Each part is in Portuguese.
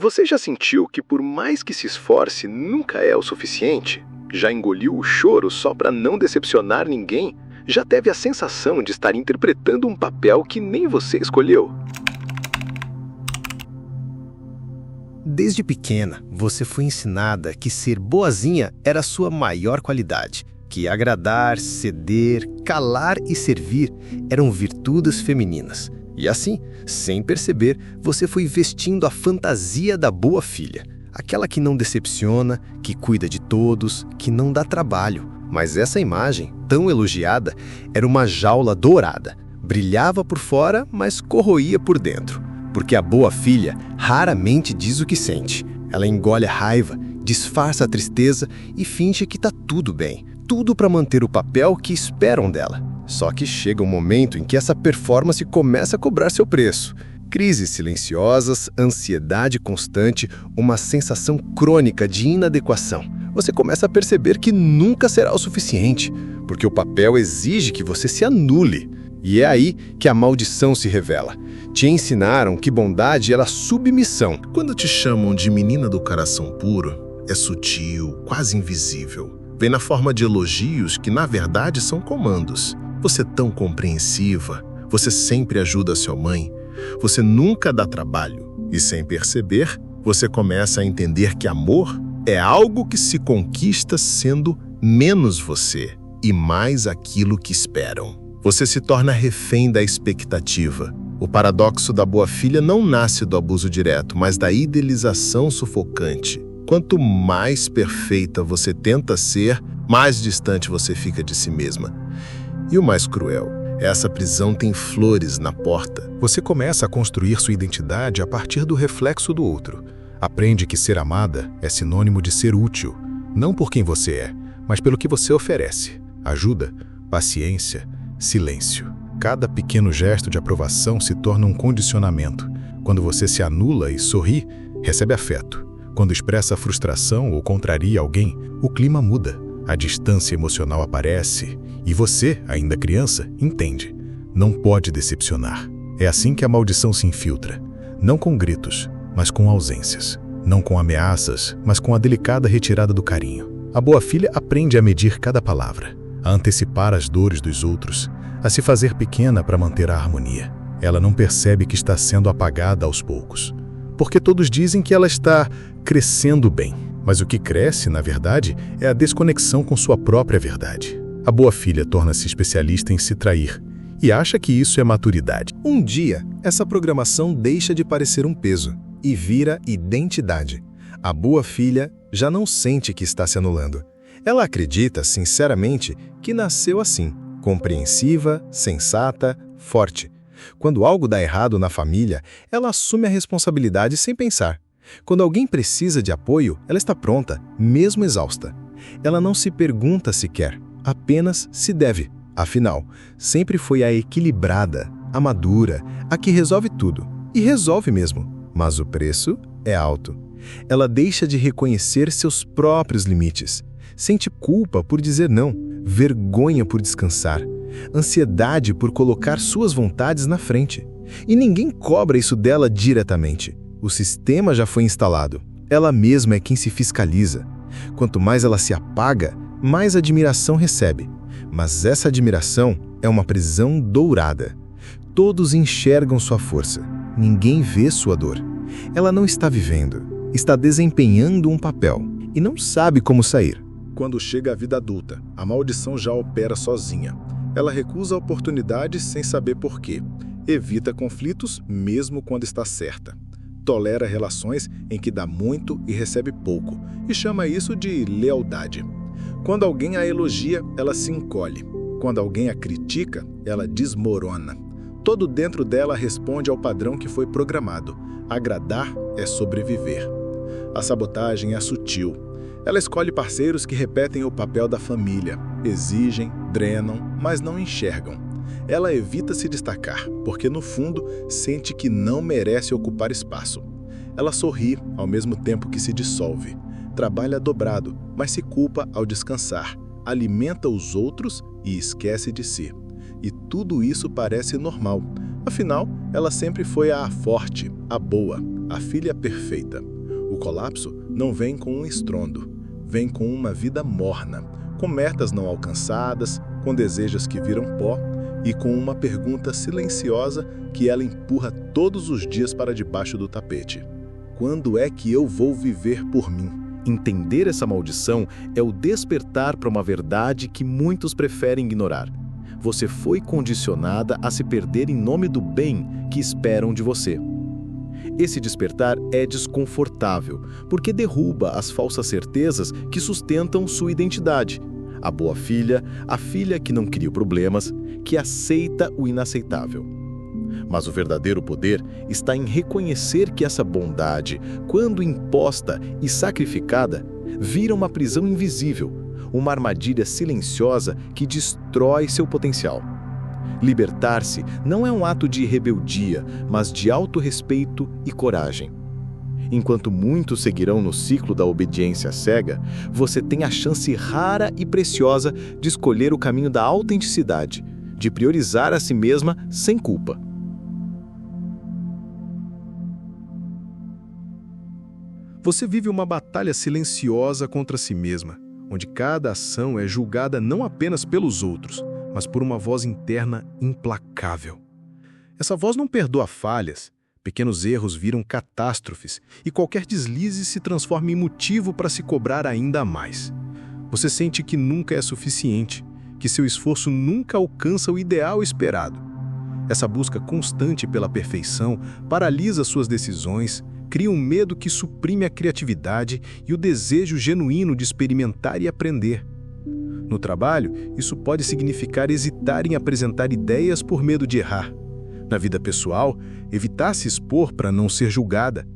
Você já sentiu que por mais que se esforce, nunca é o suficiente? Já engoliu o choro só para não decepcionar ninguém? Já teve a sensação de estar interpretando um papel que nem você escolheu? Desde pequena, você foi ensinada que ser boazinha era a sua maior qualidade, que agradar, ceder, calar e servir eram virtudes femininas. E assim, sem perceber, você foi vestindo a fantasia da boa filha, aquela que não decepciona, que cuida de todos, que não dá trabalho. Mas essa imagem, tão elogiada, era uma jaula dourada. Brilhava por fora, mas corroía por dentro. Porque a boa filha raramente diz o que sente. Ela engole a raiva, disfarça a tristeza e finge que tá tudo bem. Tudo para manter o papel que esperam dela. Só que chega um momento em que essa performance começa a cobrar seu preço. Crises silenciosas, ansiedade constante, uma sensação crônica de inadequação. Você começa a perceber que nunca será o suficiente, porque o papel exige que você se anule. E é aí que a maldição se revela. Te ensinaram que bondade era submissão. Quando te chamam de menina do coração puro, é sutil, quase invisível. Vem na forma de elogios que, na verdade, são comandos. Você é tão compreensiva, você sempre ajuda a sua mãe, você nunca dá trabalho. E sem perceber, você começa a entender que amor é algo que se conquista sendo menos você e mais aquilo que esperam. Você se torna refém da expectativa. O paradoxo da boa filha não nasce do abuso direto, mas da idealização sufocante. Quanto mais perfeita você tenta ser, mais distante você fica de si mesma. E o mais cruel, essa prisão tem flores na porta. Você começa a construir sua identidade a partir do reflexo do outro. Aprende que ser amada é sinônimo de ser útil, não por quem você é, mas pelo que você oferece. Ajuda, paciência, silêncio. Cada pequeno gesto de aprovação se torna um condicionamento. Quando você se anula e sorri, recebe afeto. Quando expressa frustração ou contraria alguém, o clima muda. A distância emocional aparece e você, ainda criança, entende. Não pode decepcionar. É assim que a maldição se infiltra. Não com gritos, mas com ausências. Não com ameaças, mas com a delicada retirada do carinho. A boa filha aprende a medir cada palavra, a antecipar as dores dos outros, a se fazer pequena para manter a harmonia. Ela não percebe que está sendo apagada aos poucos. Porque todos dizem que ela está crescendo bem. Mas o que cresce, na verdade, é a desconexão com sua própria verdade. A boa filha torna-se especialista em se trair e acha que isso é maturidade. Um dia, essa programação deixa de parecer um peso e vira identidade. A boa filha já não sente que está se anulando. Ela acredita, sinceramente, que nasceu assim, compreensiva, sensata, forte. Quando algo dá errado na família, ela assume a responsabilidade sem pensar. Quando alguém precisa de apoio, ela está pronta, mesmo exausta. Ela não se pergunta se quer, apenas se deve. Afinal, sempre foi a equilibrada, a madura, a que resolve tudo. E resolve mesmo. Mas o preço é alto. Ela deixa de reconhecer seus próprios limites. Sente culpa por dizer não, vergonha por descansar, ansiedade por colocar suas vontades na frente. E ninguém cobra isso dela diretamente. O sistema já foi instalado. Ela mesma é quem se fiscaliza. Quanto mais ela se apaga, mais admiração recebe. Mas essa admiração é uma prisão dourada. Todos enxergam sua força. Ninguém vê sua dor. Ela não está vivendo. Está desempenhando um papel. E não sabe como sair. Quando chega a vida adulta, a maldição já opera sozinha. Ela recusa oportunidades sem saber por quê. Evita conflitos mesmo quando está certa. Tolera relações em que dá muito e recebe pouco, e chama isso de lealdade. Quando alguém a elogia, ela se encolhe. Quando alguém a critica, ela desmorona. Todo dentro dela responde ao padrão que foi programado. Agradar é sobreviver. A sabotagem é sutil. Ela escolhe parceiros que repetem o papel da família, exigem, drenam, mas não enxergam. Ela evita se destacar, porque no fundo sente que não merece ocupar espaço. Ela sorri ao mesmo tempo que se dissolve. Trabalha dobrado, mas se culpa ao descansar. Alimenta os outros e esquece de si. E tudo isso parece normal. Afinal, Ela sempre foi a forte, a boa, a filha perfeita. O colapso não vem com um estrondo, vem com uma vida morna, com metas não alcançadas, com desejos que viram pó e com uma pergunta silenciosa que ela empurra todos os dias para debaixo do tapete. Quando é que eu vou viver por mim? Entender essa maldição é o despertar para uma verdade que muitos preferem ignorar. Você foi condicionada a se perder em nome do bem que esperam de você. Esse despertar é desconfortável, porque derruba as falsas certezas que sustentam sua identidade. A boa filha, a filha que não cria problemas, que aceita o inaceitável. Mas o verdadeiro poder está em reconhecer que essa bondade, quando imposta e sacrificada, vira uma prisão invisível, uma armadilha silenciosa que destrói seu potencial. Libertar-se não é um ato de rebeldia, mas de autorrespeito e coragem. Enquanto muitos seguirão no ciclo da obediência cega, você tem a chance rara e preciosa de escolher o caminho da autenticidade, de priorizar a si mesma sem culpa. Você vive uma batalha silenciosa contra si mesma, onde cada ação é julgada não apenas pelos outros, mas por uma voz interna implacável. Essa voz não perdoa falhas, pequenos erros viram catástrofes e qualquer deslize se transforma em motivo para se cobrar ainda mais. Você sente que nunca é suficiente, que seu esforço nunca alcança o ideal esperado. Essa busca constante pela perfeição paralisa suas decisões, cria um medo que suprime a criatividade e o desejo genuíno de experimentar e aprender. No trabalho, isso pode significar hesitar em apresentar ideias por medo de errar. Na vida pessoal, evitar se expor para não ser julgada.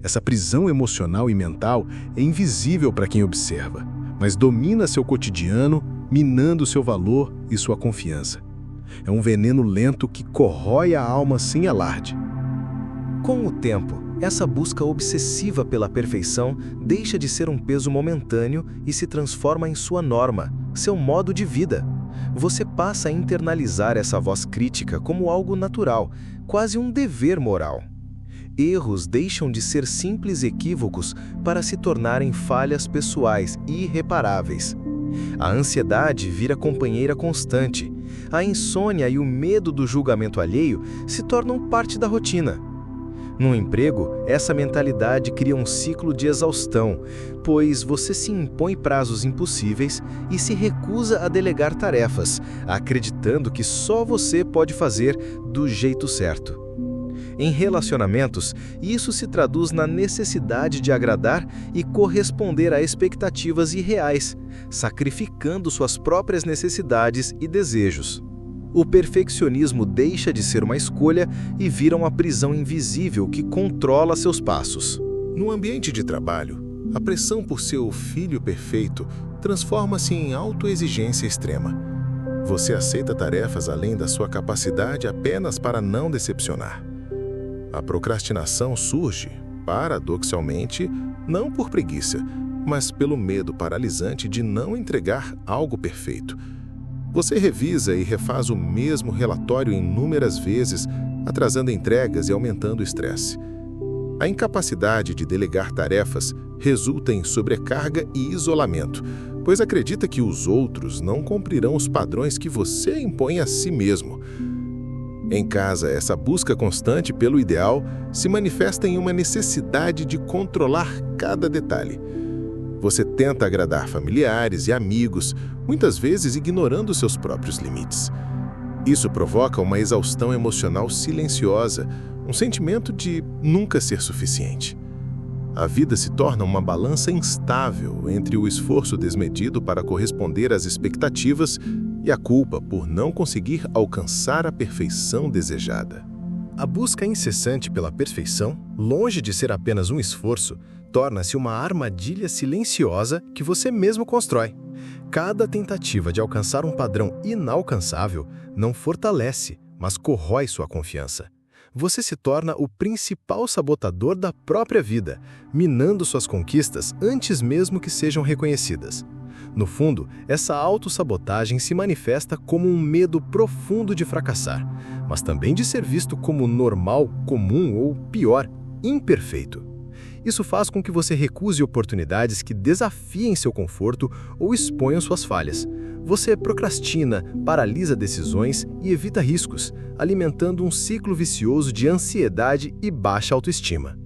Essa prisão emocional e mental é invisível para quem observa, mas domina seu cotidiano, minando seu valor e sua confiança. É um veneno lento que corrói a alma sem alarde. Com o tempo, essa busca obsessiva pela perfeição deixa de ser um peso momentâneo e se transforma em sua norma, seu modo de vida. Você passa a internalizar essa voz crítica como algo natural, quase um dever moral. Erros deixam de ser simples equívocos para se tornarem falhas pessoais irreparáveis. A ansiedade vira companheira constante. A insônia e o medo do julgamento alheio se tornam parte da rotina. No emprego, essa mentalidade cria um ciclo de exaustão, pois você se impõe prazos impossíveis e se recusa a delegar tarefas, acreditando que só você pode fazer do jeito certo. Em relacionamentos, isso se traduz na necessidade de agradar e corresponder a expectativas irreais, sacrificando suas próprias necessidades e desejos. O perfeccionismo deixa de ser uma escolha e vira uma prisão invisível que controla seus passos. No ambiente de trabalho, a pressão por ser o filho perfeito transforma-se em autoexigência extrema. Você aceita tarefas além da sua capacidade apenas para não decepcionar. A procrastinação surge, paradoxalmente, não por preguiça, mas pelo medo paralisante de não entregar algo perfeito. Você revisa e refaz o mesmo relatório inúmeras vezes, atrasando entregas e aumentando o estresse. A incapacidade de delegar tarefas resulta em sobrecarga e isolamento, pois acredita que os outros não cumprirão os padrões que você impõe a si mesmo. Em casa, essa busca constante pelo ideal se manifesta em uma necessidade de controlar cada detalhe. Você tenta agradar familiares e amigos, muitas vezes ignorando seus próprios limites. Isso provoca uma exaustão emocional silenciosa, um sentimento de nunca ser suficiente. A vida se torna uma balança instável entre o esforço desmedido para corresponder às expectativas e a culpa por não conseguir alcançar a perfeição desejada. A busca incessante pela perfeição, longe de ser apenas um esforço, torna-se uma armadilha silenciosa que você mesmo constrói. Cada tentativa de alcançar um padrão inalcançável não fortalece, mas corrói sua confiança. Você se torna o principal sabotador da própria vida, minando suas conquistas antes mesmo que sejam reconhecidas. No fundo, essa autossabotagem se manifesta como um medo profundo de fracassar, mas também de ser visto como normal, comum ou, pior, imperfeito. Isso faz com que você recuse oportunidades que desafiem seu conforto ou exponham suas falhas. Você procrastina, paralisa decisões e evita riscos, alimentando um ciclo vicioso de ansiedade e baixa autoestima.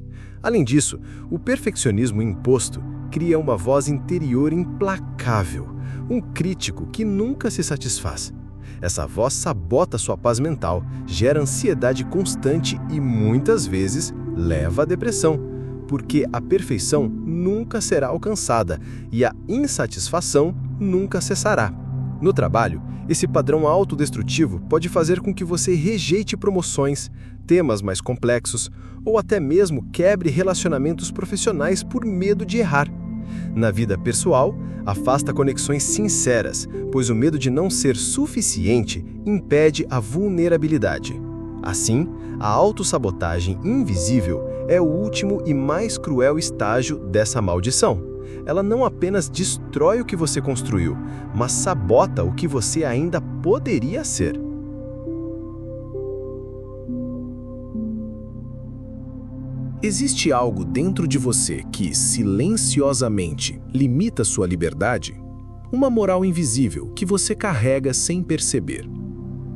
Além disso, o perfeccionismo imposto cria uma voz interior implacável, um crítico que nunca se satisfaz. Essa voz sabota sua paz mental, gera ansiedade constante e, muitas vezes, leva à depressão, porque a perfeição nunca será alcançada e a insatisfação nunca cessará. No trabalho, esse padrão autodestrutivo pode fazer com que você rejeite promoções, temas mais complexos ou até mesmo quebre relacionamentos profissionais por medo de errar. Na vida pessoal, afasta conexões sinceras, pois o medo de não ser suficiente impede a vulnerabilidade. Assim, a autossabotagem invisível é o último e mais cruel estágio dessa maldição. Ela não apenas destrói o que você construiu, mas sabota o que você ainda poderia ser. Existe algo dentro de você que, silenciosamente, limita sua liberdade? Uma moral invisível que você carrega sem perceber.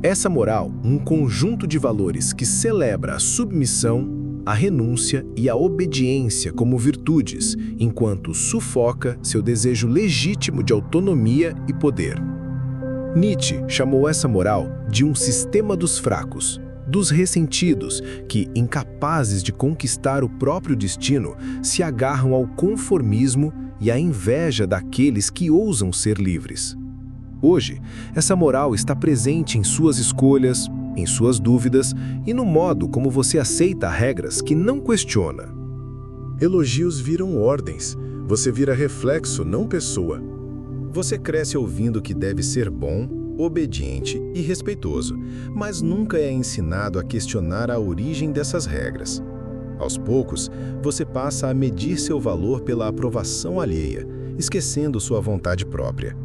Essa moral, um conjunto de valores que celebra a submissão, a renúncia e a obediência como virtudes, enquanto sufoca seu desejo legítimo de autonomia e poder. Nietzsche chamou essa moral de um sistema dos fracos, dos ressentidos que, incapazes de conquistar o próprio destino, se agarram ao conformismo e à inveja daqueles que ousam ser livres. Hoje, essa moral está presente em suas escolhas, em suas dúvidas e no modo como você aceita regras que não questiona. Elogios viram ordens. Você vira reflexo, não pessoa. Você cresce ouvindo que deve ser bom, obediente e respeitoso, mas nunca é ensinado a questionar a origem dessas regras. Aos poucos, você passa a medir seu valor pela aprovação alheia, esquecendo sua vontade própria.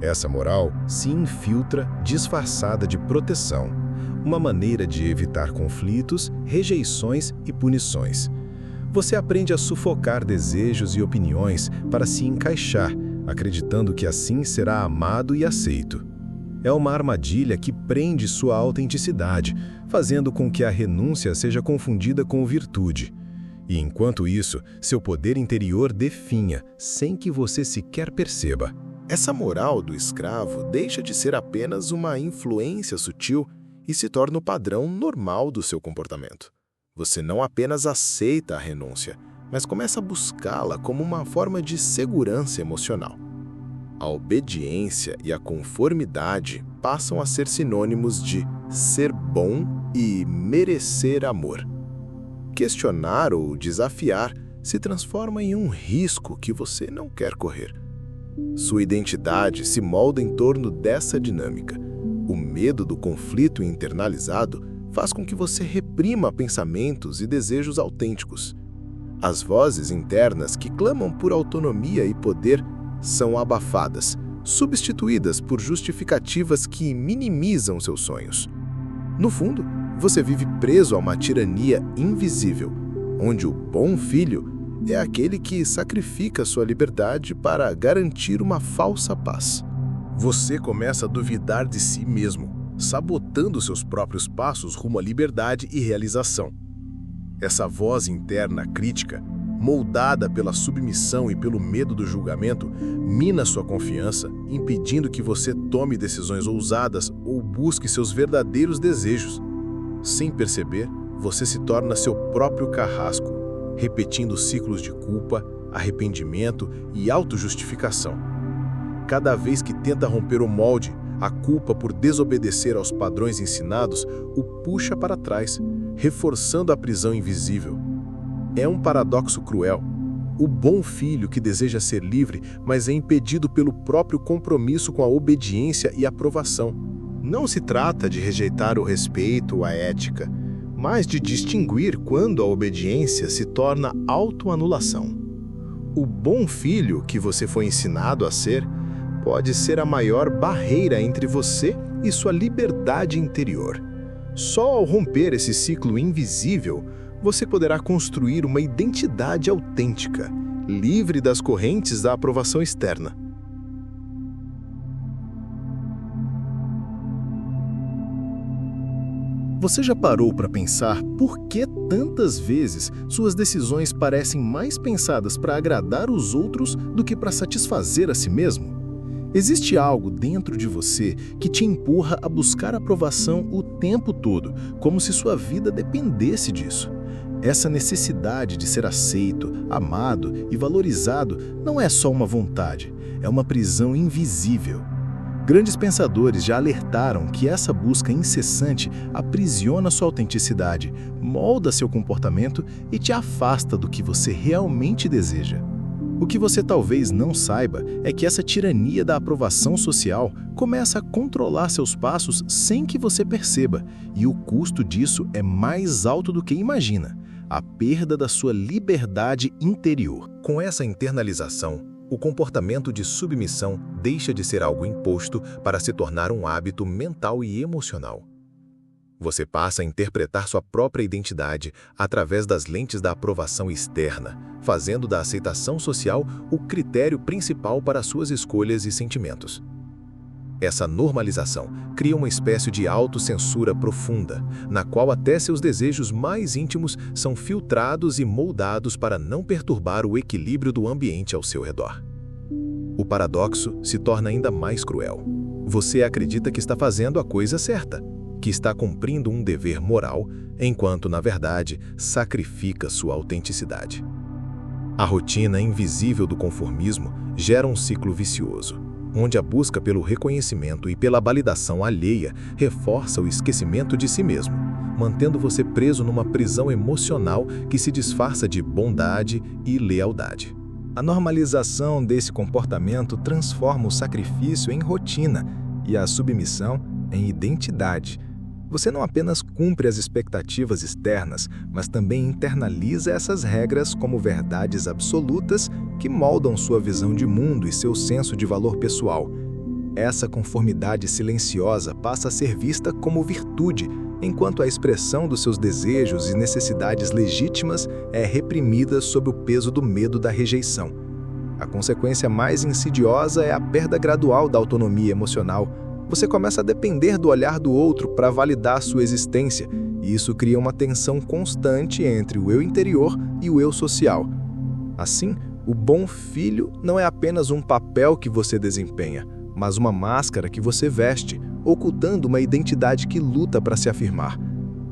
Essa moral se infiltra disfarçada de proteção, uma maneira de evitar conflitos, rejeições e punições. Você aprende a sufocar desejos e opiniões para se encaixar, acreditando que assim será amado e aceito. É uma armadilha que prende sua autenticidade, fazendo com que a renúncia seja confundida com virtude. E enquanto isso, seu poder interior definha, sem que você sequer perceba. Essa moral do escravo deixa de ser apenas uma influência sutil e se torna o padrão normal do seu comportamento. Você não apenas aceita a renúncia, mas começa a buscá-la como uma forma de segurança emocional. A obediência e a conformidade passam a ser sinônimos de ser bom e merecer amor. Questionar ou desafiar se transforma em um risco que você não quer correr. Sua identidade se molda em torno dessa dinâmica. O medo do conflito internalizado faz com que você reprima pensamentos e desejos autênticos. As vozes internas que clamam por autonomia e poder são abafadas, substituídas por justificativas que minimizam seus sonhos. No fundo, você vive preso a uma tirania invisível, onde o bom filho é aquele que sacrifica sua liberdade para garantir uma falsa paz. Você começa a duvidar de si mesmo, sabotando seus próprios passos rumo à liberdade e realização. Essa voz interna crítica, moldada pela submissão e pelo medo do julgamento, mina sua confiança, impedindo que você tome decisões ousadas ou busque seus verdadeiros desejos. Sem perceber, você se torna seu próprio carrasco, repetindo ciclos de culpa, arrependimento e autojustificação. Cada vez que tenta romper o molde, a culpa por desobedecer aos padrões ensinados o puxa para trás, reforçando a prisão invisível. É um paradoxo cruel. O bom filho que deseja ser livre, mas é impedido pelo próprio compromisso com a obediência e aprovação. Não se trata de rejeitar o respeito ou a ética, mas de distinguir quando a obediência se torna autoanulação. O bom filho que você foi ensinado a ser pode ser a maior barreira entre você e sua liberdade interior. Só ao romper esse ciclo invisível, você poderá construir uma identidade autêntica, livre das correntes da aprovação externa. Você já parou para pensar por que tantas vezes suas decisões parecem mais pensadas para agradar os outros do que para satisfazer a si mesmo? Existe algo dentro de você que te empurra a buscar aprovação o tempo todo, como se sua vida dependesse disso. Essa necessidade de ser aceito, amado e valorizado não é só uma vontade, é uma prisão invisível. Grandes pensadores já alertaram que essa busca incessante aprisiona sua autenticidade, molda seu comportamento e te afasta do que você realmente deseja. O que você talvez não saiba é que essa tirania da aprovação social começa a controlar seus passos sem que você perceba, e o custo disso é mais alto do que imagina: a perda da sua liberdade interior. Com essa internalização, o comportamento de submissão deixa de ser algo imposto para se tornar um hábito mental e emocional. Você passa a interpretar sua própria identidade através das lentes da aprovação externa, fazendo da aceitação social o critério principal para suas escolhas e sentimentos. Essa normalização cria uma espécie de autocensura profunda, na qual até seus desejos mais íntimos são filtrados e moldados para não perturbar o equilíbrio do ambiente ao seu redor. O paradoxo se torna ainda mais cruel. Você acredita que está fazendo a coisa certa, que está cumprindo um dever moral, enquanto, na verdade, sacrifica sua autenticidade. A rotina invisível do conformismo gera um ciclo vicioso, onde a busca pelo reconhecimento e pela validação alheia reforça o esquecimento de si mesmo, mantendo você preso numa prisão emocional que se disfarça de bondade e lealdade. A normalização desse comportamento transforma o sacrifício em rotina e a submissão em identidade. Você não apenas cumpre as expectativas externas, mas também internaliza essas regras como verdades absolutas que moldam sua visão de mundo e seu senso de valor pessoal. Essa conformidade silenciosa passa a ser vista como virtude, enquanto a expressão dos seus desejos e necessidades legítimas é reprimida sob o peso do medo da rejeição. A consequência mais insidiosa é a perda gradual da autonomia emocional. Você começa a depender do olhar do outro para validar sua existência, e isso cria uma tensão constante entre o eu interior e o eu social. Assim, o bom filho não é apenas um papel que você desempenha, mas uma máscara que você veste, ocultando uma identidade que luta para se afirmar.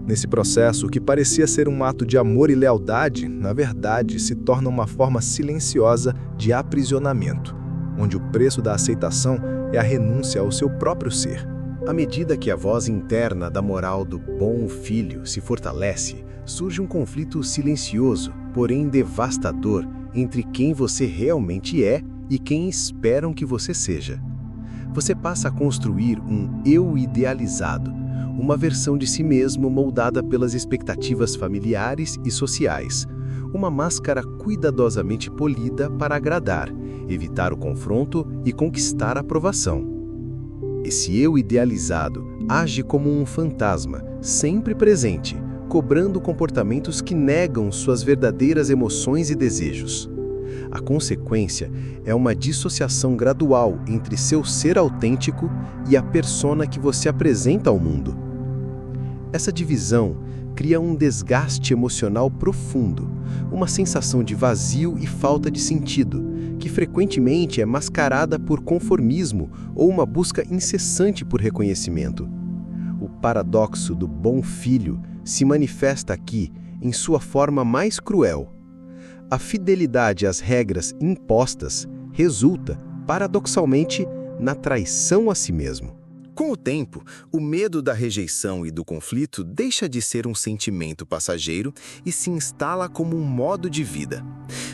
Nesse processo, o que parecia ser um ato de amor e lealdade, na verdade, se torna uma forma silenciosa de aprisionamento, onde o preço da aceitação é a renúncia ao seu próprio ser. À medida que a voz interna da moral do bom filho se fortalece, surge um conflito silencioso, porém devastador, entre quem você realmente é e quem esperam que você seja. Você passa a construir um eu idealizado, uma versão de si mesmo moldada pelas expectativas familiares e sociais, uma máscara cuidadosamente polida para agradar, evitar o confronto e conquistar a aprovação. Esse eu idealizado age como um fantasma, sempre presente, cobrando comportamentos que negam suas verdadeiras emoções e desejos. A consequência é uma dissociação gradual entre seu ser autêntico e a persona que você apresenta ao mundo. Essa divisão cria um desgaste emocional profundo, uma sensação de vazio e falta de sentido, que frequentemente é mascarada por conformismo ou uma busca incessante por reconhecimento. O paradoxo do bom filho se manifesta aqui em sua forma mais cruel. A fidelidade às regras impostas resulta, paradoxalmente, na traição a si mesmo. Com o tempo, o medo da rejeição e do conflito deixa de ser um sentimento passageiro e se instala como um modo de vida.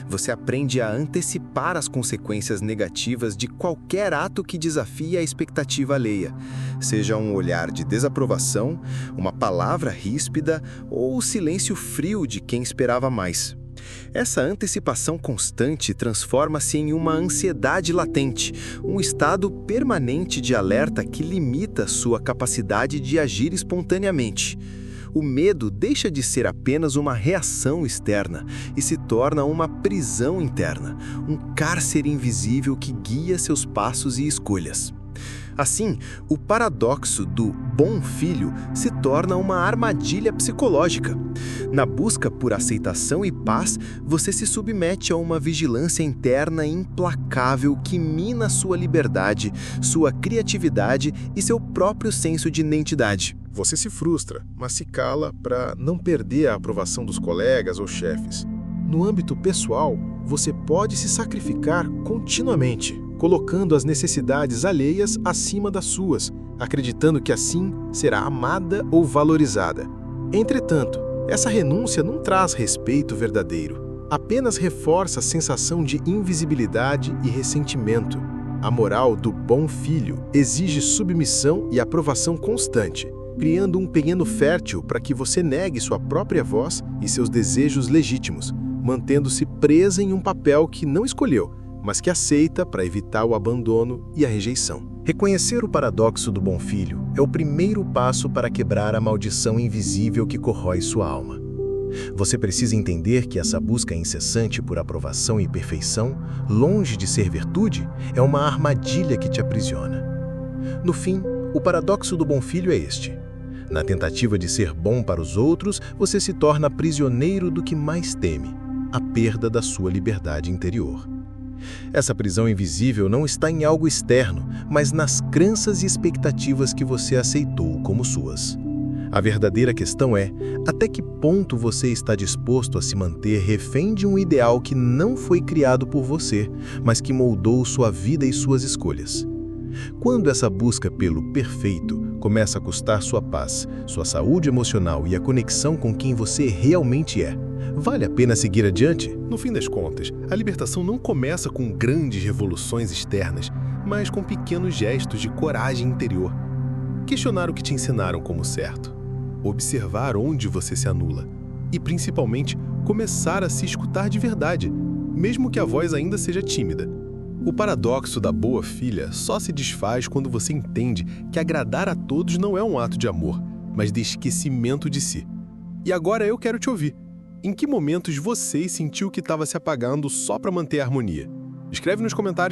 Você aprende a antecipar as consequências negativas de qualquer ato que desafie a expectativa alheia, seja um olhar de desaprovação, uma palavra ríspida ou o silêncio frio de quem esperava mais. Essa antecipação constante transforma-se em uma ansiedade latente, um estado permanente de alerta que limita sua capacidade de agir espontaneamente. O medo deixa de ser apenas uma reação externa e se torna uma prisão interna, um cárcere invisível que guia seus passos e escolhas. Assim, o paradoxo do bom filho se torna uma armadilha psicológica. Na busca por aceitação e paz, você se submete a uma vigilância interna implacável que mina sua liberdade, sua criatividade e seu próprio senso de identidade. Você se frustra, mas se cala para não perder a aprovação dos colegas ou chefes. No âmbito pessoal, você pode se sacrificar continuamente, colocando as necessidades alheias acima das suas, acreditando que assim será amada ou valorizada. Entretanto, essa renúncia não traz respeito verdadeiro, apenas reforça a sensação de invisibilidade e ressentimento. A moral do bom filho exige submissão e aprovação constante, criando um terreno fértil para que você negue sua própria voz e seus desejos legítimos, mantendo-se presa em um papel que não escolheu, mas que aceita para evitar o abandono e a rejeição. Reconhecer o paradoxo do bom filho é o primeiro passo para quebrar a maldição invisível que corrói sua alma. Você precisa entender que essa busca incessante por aprovação e perfeição, longe de ser virtude, é uma armadilha que te aprisiona. No fim, o paradoxo do bom filho é este. Na tentativa de ser bom para os outros, você se torna prisioneiro do que mais teme, a perda da sua liberdade interior. Essa prisão invisível não está em algo externo, mas nas crenças e expectativas que você aceitou como suas. A verdadeira questão é, até que ponto você está disposto a se manter refém de um ideal que não foi criado por você, mas que moldou sua vida e suas escolhas? Quando essa busca pelo perfeito começa a custar sua paz, sua saúde emocional e a conexão com quem você realmente é, vale a pena seguir adiante? No fim das contas, a libertação não começa com grandes revoluções externas, mas com pequenos gestos de coragem interior. Questionar o que te ensinaram como certo, observar onde você se anula e, principalmente, começar a se escutar de verdade, mesmo que a voz ainda seja tímida. O paradoxo da boa filha só se desfaz quando você entende que agradar a todos não é um ato de amor, mas de esquecimento de si. E agora eu quero te ouvir. Em que momentos você sentiu que estava se apagando só para manter a harmonia? Escreve nos comentários.